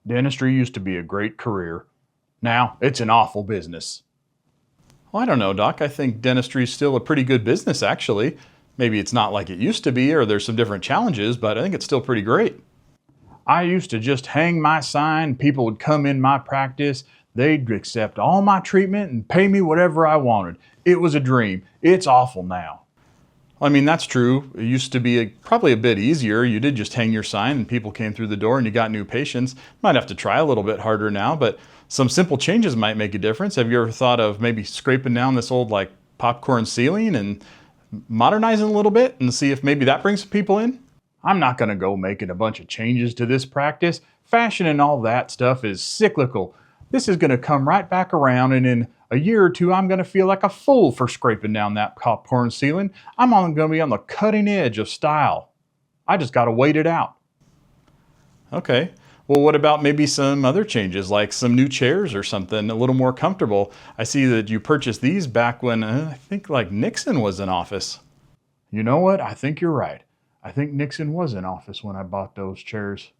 Dentistry used to be a great career. Now it's an awful business. Well, I don't know, Doc. I think dentistry is still a pretty good business, actually. Maybe it's not like it used to be, or there's some different challenges, but I think it's still pretty great. I used to just hang my sign, people would come in my practice, they'd accept all my treatment and pay me whatever I wanted. It was a dream. It's awful now. I mean, that's true. It used to be probably a bit easier. You did just hang your sign and people came through the door and you got new patients. Might have to try a little bit harder now, but some simple changes might make a difference. Have you ever thought of maybe scraping down this old like popcorn ceiling and modernizing a little bit and see if maybe that brings some people in? I'm not going to go making a bunch of changes to this practice. Fashion and all that stuff is cyclical. This is going to come right back around, and in a year or two, I'm going to feel like a fool for scraping down that popcorn ceiling. I'm going to be on the cutting edge of style. I just got to wait it out. Okay. Well, what about maybe some other changes, like some new chairs or something a little more comfortable? I see that you purchased these back when I think like Nixon was in office. You know what? I think you're right. I think Nixon was in office when I bought those chairs.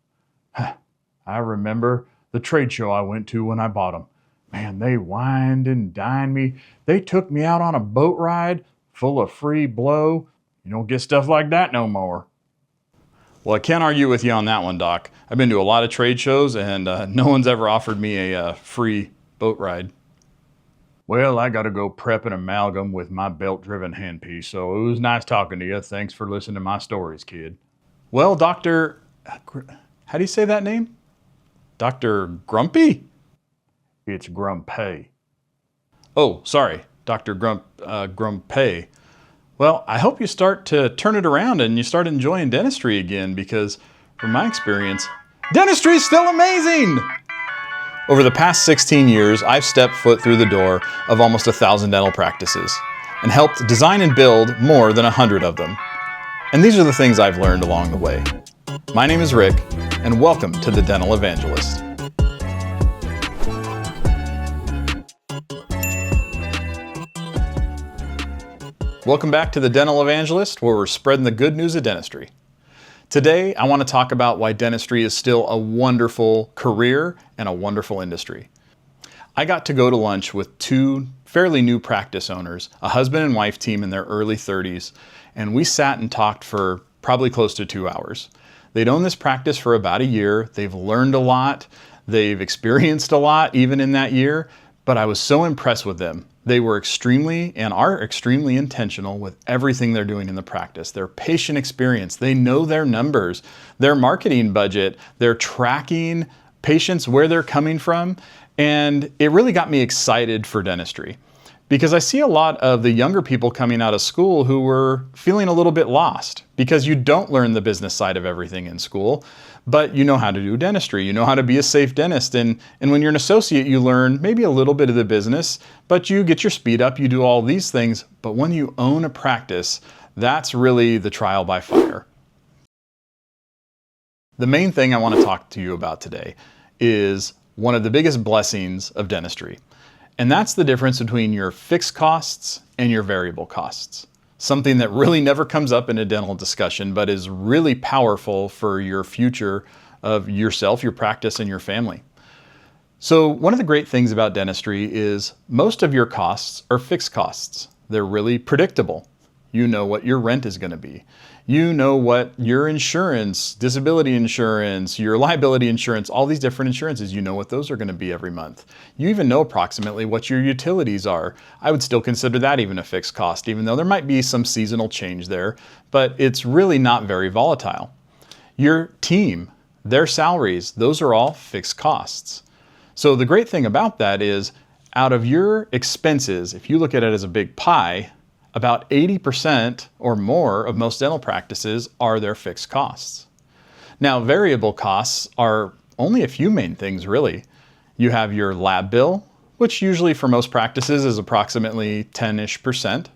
I remember the trade show I went to when I bought them. Man, they wined and dined me. They took me out on a boat ride full of free blow. You don't get stuff like that no more. Well, I can't argue with you on that one, Doc. I've been to a lot of trade shows and no one's ever offered me a free boat ride. Well, I got to go prep an amalgam with my belt-driven handpiece, so it was nice talking to you. Thanks for listening to my stories, kid. Well, Dr. How do you say that name? Dr. Grumpy? It's Grumpy. Oh, sorry, Dr. Grumpy. Well, I hope you start to turn it around and you start enjoying dentistry again, because from my experience, dentistry is still amazing! Over the past 16 years, I've stepped foot through the door of almost 1,000 dental practices and helped design and build more than 100 of them. And these are the things I've learned along the way. My name is Rick, and welcome to The Dental Evangelist. Welcome back to The Dental Evangelist, where we're spreading the good news of dentistry. Today, I want to talk about why dentistry is still a wonderful career and a wonderful industry. I got to go to lunch with two fairly new practice owners, a husband and wife team in their early 30s, and we sat and talked for probably close to 2 hours. They'd owned this practice for about a year. They've learned a lot. They've experienced a lot even in that year, but I was so impressed with them. They were extremely and are extremely intentional with everything they're doing in the practice. Their patient experience, they know their numbers, their marketing budget, they're tracking patients, where they're coming from. And it really got me excited for dentistry, because I see a lot of the younger people coming out of school who were feeling a little bit lost, because you don't learn the business side of everything in school, but you know how to do dentistry, you know how to be a safe dentist, and when you're an associate, you learn maybe a little bit of the business, but you get your speed up, you do all these things, but when you own a practice, that's really the trial by fire. The main thing I want to talk to you about today is one of the biggest blessings of dentistry, and that's the difference between your fixed costs and your variable costs. Something that really never comes up in a dental discussion, but is really powerful for your future of yourself, your practice, and your family. So one of the great things about dentistry is most of your costs are fixed costs. They're really predictable. You know what your rent is going to be. You know what your insurance, disability insurance, your liability insurance, all these different insurances, you know what those are going to be every month. You even know approximately what your utilities are. I would still consider that even a fixed cost, even though there might be some seasonal change there, but it's really not very volatile. Your team, their salaries, those are all fixed costs. So the great thing about that is, out of your expenses, if you look at it as a big pie, about 80% or more of most dental practices are their fixed costs. Now, variable costs are only a few main things, really. You have your lab bill, which usually for most practices is approximately 10-ish%.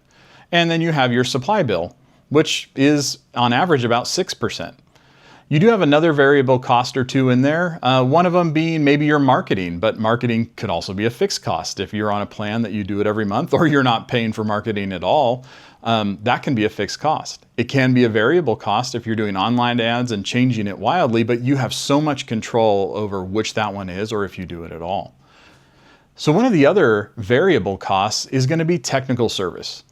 And then you have your supply bill, which is on average about 6%. You do have another variable cost or two in there, one of them being maybe your marketing, but marketing could also be a fixed cost if you're on a plan that you do it every month, or you're not paying for marketing at all. that can be a fixed cost. It can be a variable cost if you're doing online ads and changing it wildly, but you have so much control over which that one is or if you do it at all. So one of the other variable costs is going to be technical service.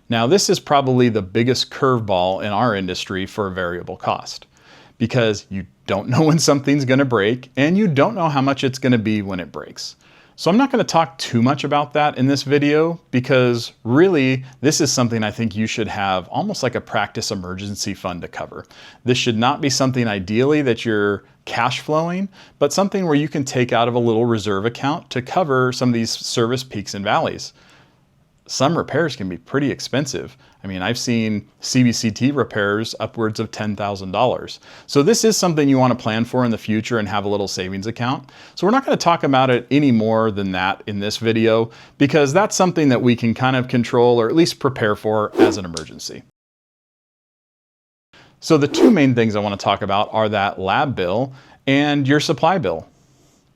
Now, this is probably the biggest curveball in our industry for a variable cost because you don't know when something's going to break and you don't know how much it's going to be when it breaks. So I'm not going to talk too much about that in this video because really this is something I think you should have almost like a practice emergency fund to cover. This should not be something ideally that you're cash flowing, but something where you can take out of a little reserve account to cover some of these service peaks and valleys. Some repairs can be pretty expensive. I mean, I've seen CBCT repairs upwards of $10,000. So this is something you want to plan for in the future and have a little savings account. So we're not going to talk about it any more than that in this video because that's something that we can kind of control or at least prepare for as an emergency. So the two main things I want to talk about are that lab bill and your supply bill.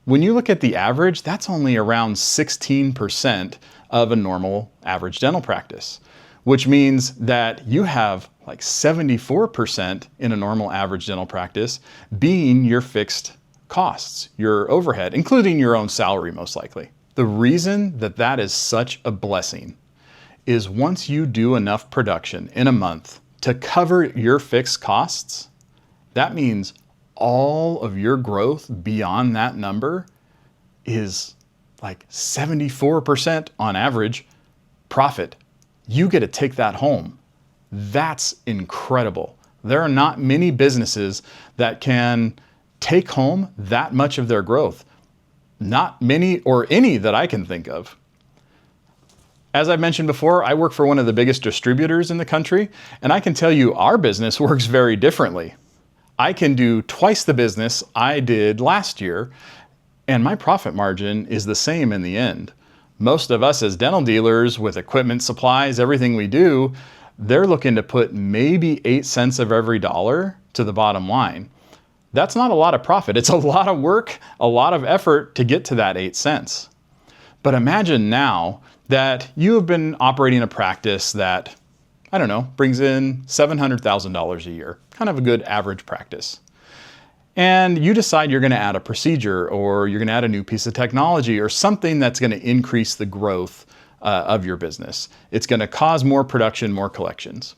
When you look at the average, that's only around 16% of a normal average dental practice, which means that you have like 74% in a normal average dental practice being your fixed costs, your overhead, including your own salary most likely. The reason that that is such a blessing is once you do enough production in a month to cover your fixed costs, that means all of your growth beyond that number is like 74% on average profit. You get to take that home. That's incredible. There are not many businesses that can take home that much of their growth. Not many or any that I can think of. As I mentioned before, I work for one of the biggest distributors in the country, and I can tell you our business works very differently. I can do twice the business I did last year, and my profit margin is the same in the end. Most of us as dental dealers with equipment, supplies, everything we do, they're looking to put maybe 8 cents of every dollar to the bottom line. That's not a lot of profit. It's a lot of work, a lot of effort to get to that 8 cents. But imagine now that you have been operating a practice that, I don't know, brings in $700,000 a year, kind of a good average practice. And you decide you're going to add a procedure or you're going to add a new piece of technology or something that's going to increase the growth of your business. It's going to cause more production, more collections.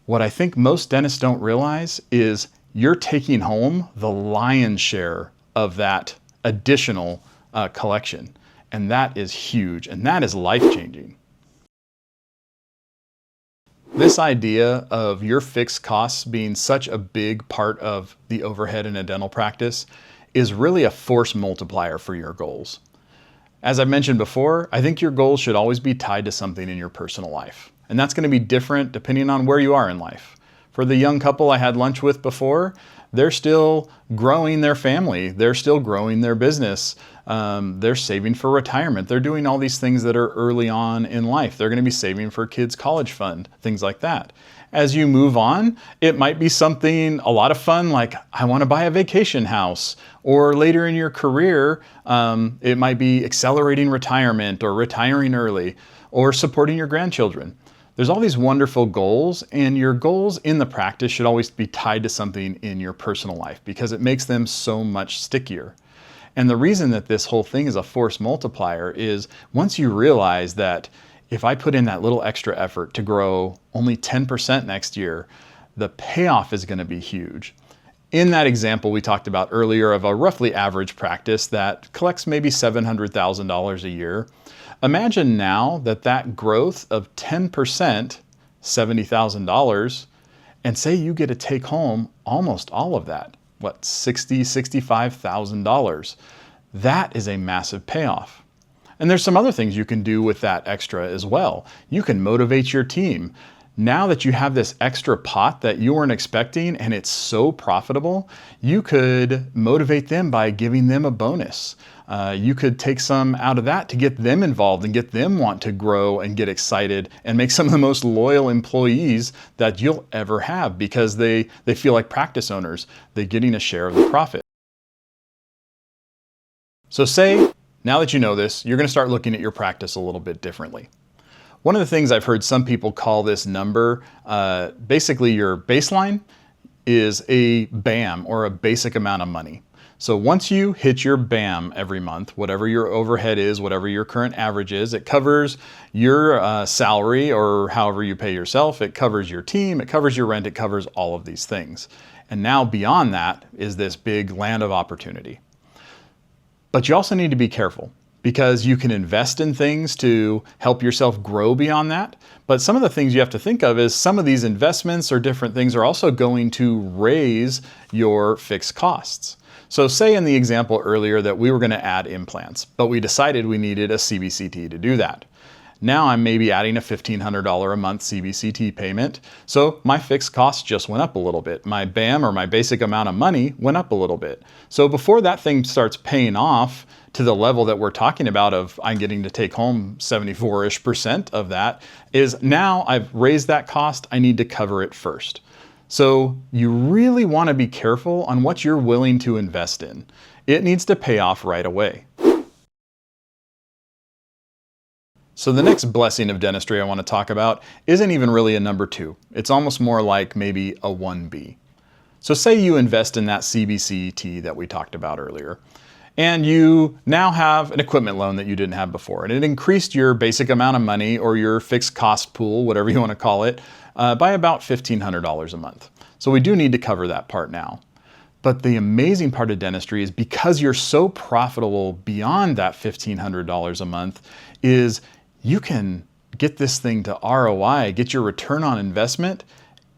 What I think most dentists don't realize is you're taking home the lion's share of that additional collection. And that is huge, and that is life-changing. This idea of your fixed costs being such a big part of the overhead in a dental practice is really a force multiplier for your goals. As I mentioned before, I think your goals should always be tied to something in your personal life. And that's going to be different depending on where you are in life. For the young couple I had lunch with before, they're still growing their family. They're still growing their business. They're saving for retirement. They're doing all these things that are early on in life. They're going to be saving for kids' college fund, things like that. As you move on, it might be something a lot of fun like I want to buy a vacation house, or later in your career, it might be accelerating retirement or retiring early or supporting your grandchildren. There's all these wonderful goals, and your goals in the practice should always be tied to something in your personal life because it makes them so much stickier. And the reason that this whole thing is a force multiplier is once you realize that if I put in that little extra effort to grow only 10% next year, the payoff is going to be huge. In that example we talked about earlier of a roughly average practice that collects maybe $700,000 a year, imagine now that that growth of 10%, $70,000, and say you get to take home almost all of that, what, $60,000, $65,000. That is a massive payoff. And there's some other things you can do with that extra as well. You can motivate your team. Now that you have this extra pot that you weren't expecting and it's so profitable, you could motivate them by giving them a bonus. You could take some out of that to get them involved and get them want to grow and get excited and make some of the most loyal employees that you'll ever have because they feel like practice owners. They're getting a share of the profit. So say, now that you know this, you're going to start looking at your practice a little bit differently. One of the things I've heard some people call this number, basically your baseline is a BAM, or a basic amount of money. So once you hit your BAM every month, whatever your overhead is, whatever your current average is, it covers your salary or however you pay yourself, it covers your team, it covers your rent, it covers all of these things. And now beyond that is this big land of opportunity. But you also need to be careful, because you can invest in things to help yourself grow beyond that. But some of the things you have to think of is some of these investments or different things are also going to raise your fixed costs. So say in the example earlier that we were going to add implants, but we decided we needed a CBCT to do that. Now I'm maybe adding a $1,500 a month CBCT payment. So my fixed costs just went up a little bit. My BAM, or my basic amount of money, went up a little bit. So before that thing starts paying off to the level that we're talking about of I'm getting to take home 74-ish% of that, is now I've raised that cost, I need to cover it first. So you really want to be careful on what you're willing to invest in. It needs to pay off right away. So the next blessing of dentistry I want to talk about isn't even really a number 2. It's almost more like maybe a 1B. So say you invest in that CBCT that we talked about earlier, and you now have an equipment loan that you didn't have before, and it increased your basic amount of money, or your fixed cost pool, whatever you want to call it, by about $1,500 a month. So we do need to cover that part now. But the amazing part of dentistry is, because you're so profitable beyond that $1,500 a month, is you can get this thing to ROI, get your return on investment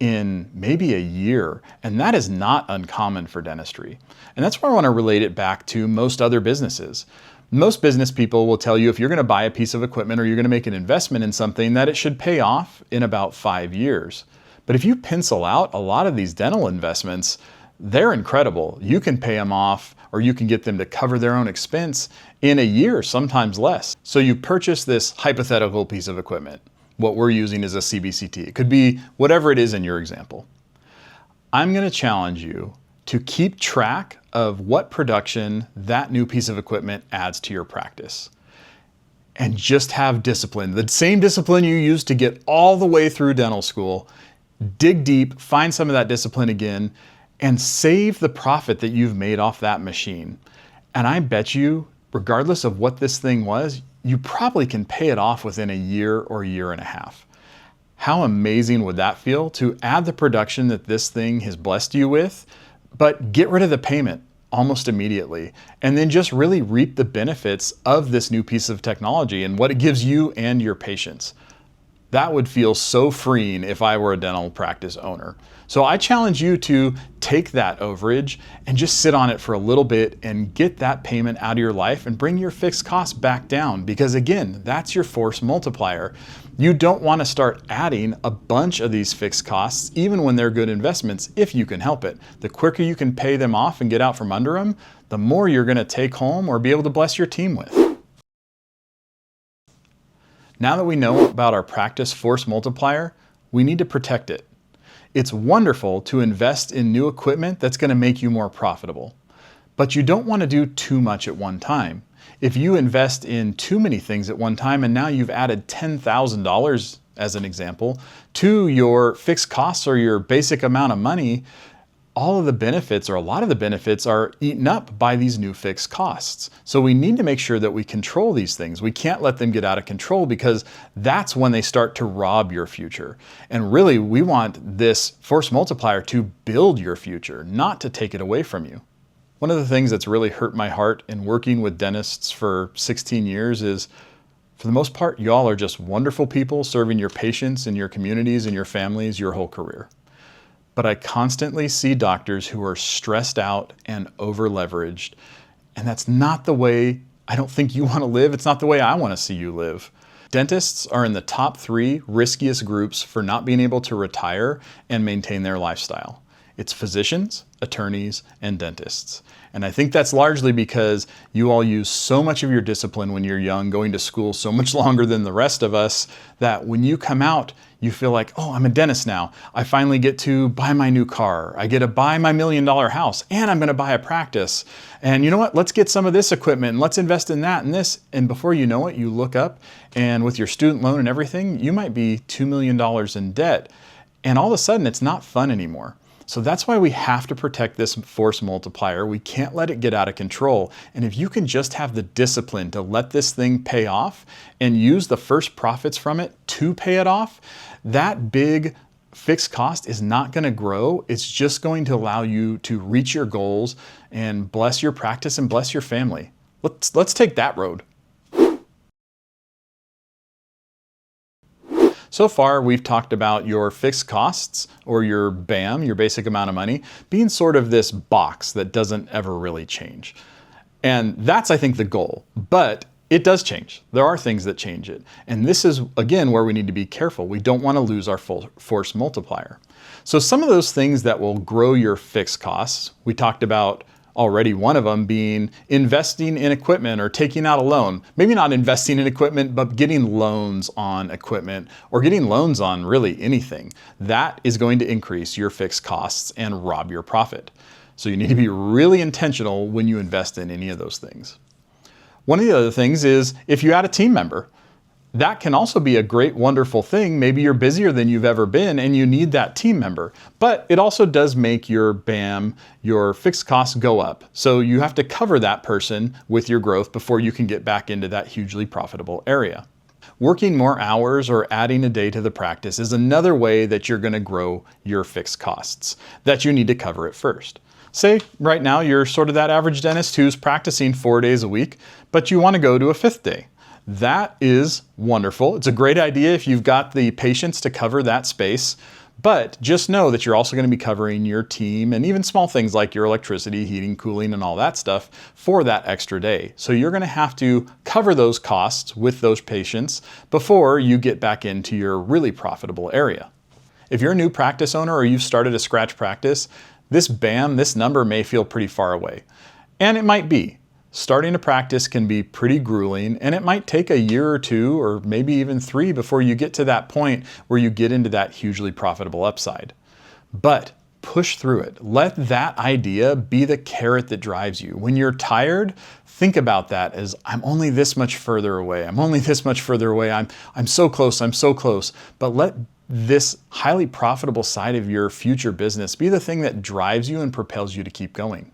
in maybe a year. And that is not uncommon for dentistry. And that's where I want to relate it back to most other businesses. Most business people will tell you if you're going to buy a piece of equipment or you're going to make an investment in something, that it should pay off in about 5 years. But if you pencil out a lot of these dental investments, they're incredible. You can pay them off, or you can get them to cover their own expense in a year, sometimes less. So you purchase this hypothetical piece of equipment. What we're using is a CBCT. It could be whatever it is in your example. I'm going to challenge you to keep track of what production that new piece of equipment adds to your practice. And just have discipline. The same discipline you used to get all the way through dental school. Dig deep, find some of that discipline again, and save the profit that you've made off that machine. And I bet you, regardless of what this thing was, you probably can pay it off within a year or year and a half. How amazing would that feel to add the production that this thing has blessed you with, but get rid of the payment almost immediately, and then just really reap the benefits of this new piece of technology and what it gives you and your patients. That would feel so freeing if I were a dental practice owner. So I challenge you to take that overage and just sit on it for a little bit and get that payment out of your life and bring your fixed costs back down, because again, that's your force multiplier. You don't want to start adding a bunch of these fixed costs, even when they're good investments, if you can help it. The quicker you can pay them off and get out from under them, the more you're going to take home or be able to bless your team with. Now that we know about our practice force multiplier, we need to protect it. It's wonderful to invest in new equipment that's going to make you more profitable, but you don't want to do too much at one time. If you invest in too many things at one time and now you've added $10,000, as an example, to your fixed costs or your basic amount of money, all of the benefits, or a lot of the benefits, are eaten up by these new fixed costs. So we need to make sure that we control these things. We can't let them get out of control, because that's when they start to rob your future. And really, we want this force multiplier to build your future, not to take it away from you. One of the things that's really hurt my heart in working with dentists for 16 years is, for the most part, y'all are just wonderful people serving your patients and your communities and your families your whole career. But I constantly see doctors who are stressed out and over-leveraged, and that's not the way I don't think you want to live. It's not the way I want to see you live. Dentists are in the top 3 riskiest groups for not being able to retire and maintain their lifestyle. It's physicians, attorneys, and dentists. And I think that's largely because you all use so much of your discipline when you're young, going to school so much longer than the rest of us, that when you come out, you feel like, oh, I'm a dentist now. I finally get to buy my new car. I get to buy my $1 million house, and I'm going to buy a practice. And you know what? Let's get some of this equipment and let's invest in that and this. And before you know it, you look up and with your student loan and everything, you might be $2 million in debt. And all of a sudden, it's not fun anymore. So that's why we have to protect this force multiplier. We can't let it get out of control. And if you can just have the discipline to let this thing pay off and use the first profits from it to pay it off, that big fixed cost is not going to grow. It's just going to allow you to reach your goals and bless your practice and bless your family. Let's take that road. So far, we've talked about your fixed costs, or your BAM, your basic amount of money, being sort of this box that doesn't ever really change. And that's, I think, the goal. But it does change. There are things that change it. And this is, again, where we need to be careful. We don't want to lose our force multiplier. So some of those things that will grow your fixed costs, we talked about already, one of them being investing in equipment or taking out a loan. Maybe not investing in equipment, but getting loans on equipment or getting loans on really anything. That is going to increase your fixed costs and rob your profit. So you need to be really intentional when you invest in any of those things. One of the other things is if you add a team member. That can also be a great, wonderful thing. Maybe you're busier than you've ever been and you need that team member. But it also does make your BAM, your fixed costs, go up. So you have to cover that person with your growth before you can get back into that hugely profitable area. Working more hours or adding a day to the practice is another way that you're going to grow your fixed costs that you need to cover it first. Say right now you're sort of that average dentist who's practicing 4 days a week, but you want to go to a 5th day. That is wonderful. It's a great idea if you've got the patience to cover that space, but just know that you're also going to be covering your team and even small things like your electricity, heating, cooling, and all that stuff for that extra day. So you're going to have to cover those costs with those patients before you get back into your really profitable area. If you're a new practice owner or you've started a scratch practice, this BAM, this number may feel pretty far away. And it might be. Starting a practice can be pretty grueling, and it might take a year or 2 or maybe even 3 before you get to that point where you get into that hugely profitable upside. But push through it. Let that idea be the carrot that drives you. When you're tired, think about that as I'm only this much further away. I'm only this much further away. I'm so close. I'm so close. But let this highly profitable side of your future business be the thing that drives you and propels you to keep going.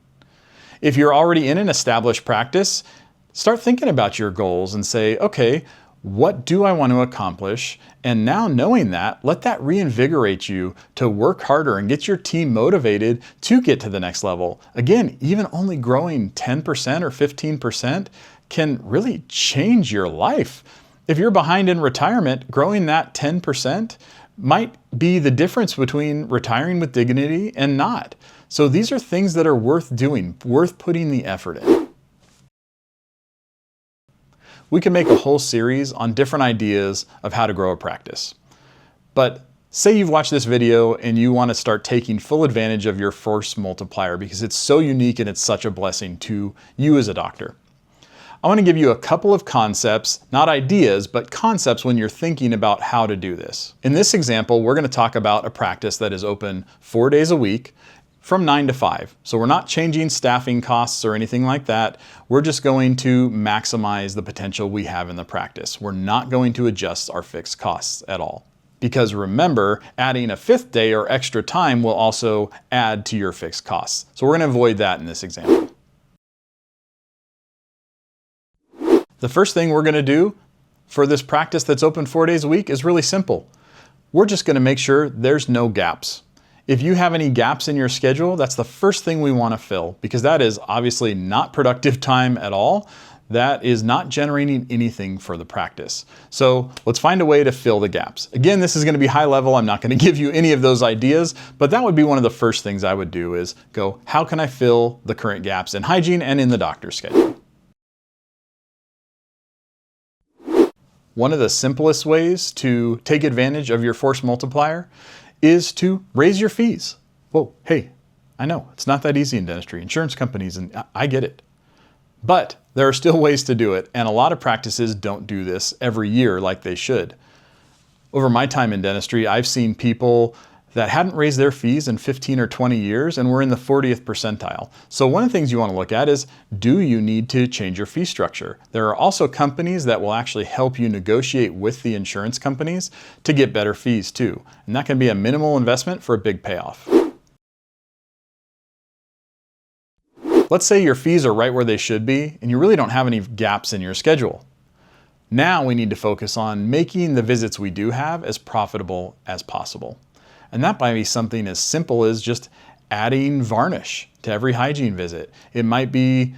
If you're already in an established practice, start thinking about your goals and say, okay, what do I want to accomplish? And now knowing that, let that reinvigorate you to work harder and get your team motivated to get to the next level. Again, even only growing 10% or 15% can really change your life. If you're behind in retirement, growing that 10% might be the difference between retiring with dignity and not. So these are things that are worth doing, worth putting the effort in. We can make a whole series on different ideas of how to grow a practice. But say you've watched this video and you want to start taking full advantage of your force multiplier because it's so unique and it's such a blessing to you as a doctor. I want to give you a couple of concepts, not ideas, but concepts when you're thinking about how to do this. In this example, we're going to talk about a practice that is open 4 days a week from 9 to 5. So we're not changing staffing costs or anything like that. We're just going to maximize the potential we have in the practice. We're not going to adjust our fixed costs at all. Because remember, adding a 5th day or extra time will also add to your fixed costs. So we're going to avoid that in this example. The first thing we're going to do for this practice that's open 4 days a week is really simple. We're just going to make sure there's no gaps. If you have any gaps in your schedule, that's the first thing we want to fill, because that is obviously not productive time at all. That is not generating anything for the practice. So let's find a way to fill the gaps. Again, this is going to be high level. I'm not going to give you any of those ideas, but that would be one of the first things I would do is go, how can I fill the current gaps in hygiene and in the doctor's schedule? One of the simplest ways to take advantage of your force multiplier is to raise your fees. Whoa, hey, I know, it's not that easy in dentistry. Insurance companies, and I get it. But there are still ways to do it, and a lot of practices don't do this every year like they should. Over my time in dentistry, I've seen people that hadn't raised their fees in 15 or 20 years and were in the 40th percentile. So one of the things you want to look at is, do you need to change your fee structure? There are also companies that will actually help you negotiate with the insurance companies to get better fees too. And that can be a minimal investment for a big payoff. Let's say your fees are right where they should be and you really don't have any gaps in your schedule. Now we need to focus on making the visits we do have as profitable as possible. And that might be something as simple as just adding varnish to every hygiene visit. It might be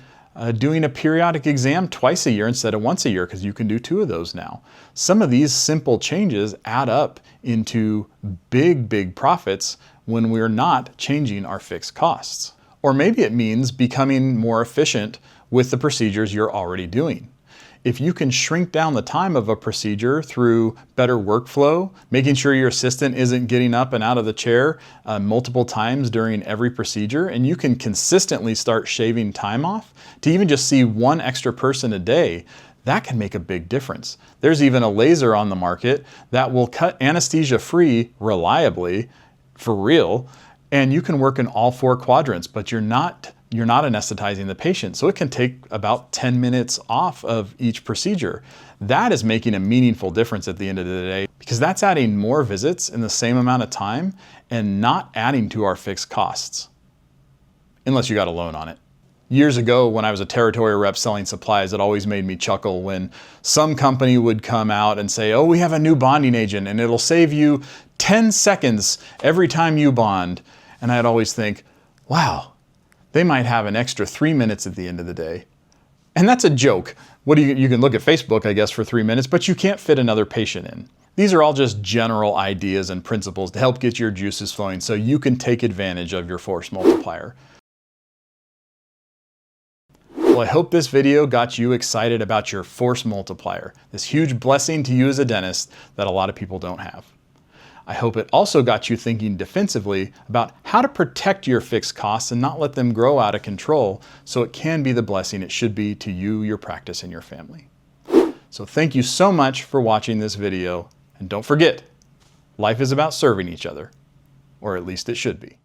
doing a periodic exam twice a year instead of once a year, because you can do 2 of those now. Some of these simple changes add up into big profits when we're not changing our fixed costs. Or maybe it means becoming more efficient with the procedures you're already doing. If you can shrink down the time of a procedure through better workflow, making sure your assistant isn't getting up and out of the chair multiple times during every procedure, and you can consistently start shaving time off to even just see 1 extra person a day, that can make a big difference. There's even a laser on the market that will cut anesthesia free reliably, for real, and you can work in all 4 quadrants, but you're not anesthetizing the patient. So it can take about 10 minutes off of each procedure. That is making a meaningful difference at the end of the day, because that's adding more visits in the same amount of time and not adding to our fixed costs, unless you got a loan on it. Years ago, when I was a territory rep selling supplies, it always made me chuckle when some company would come out and say, oh, we have a new bonding agent and it'll save you 10 seconds every time you bond. And I'd always think, wow, they might have an extra 3 minutes at the end of the day. And that's a joke. You can look at Facebook, I guess, for 3 minutes, but you can't fit another patient in. These are all just general ideas and principles to help get your juices flowing so you can take advantage of your force multiplier. Well, I hope this video got you excited about your force multiplier, this huge blessing to you as a dentist that a lot of people don't have. I hope it also got you thinking defensively about how to protect your fixed costs and not let them grow out of control so it can be the blessing it should be to you, your practice, and your family. So thank you so much for watching this video, and don't forget, life is about serving each other, or at least it should be.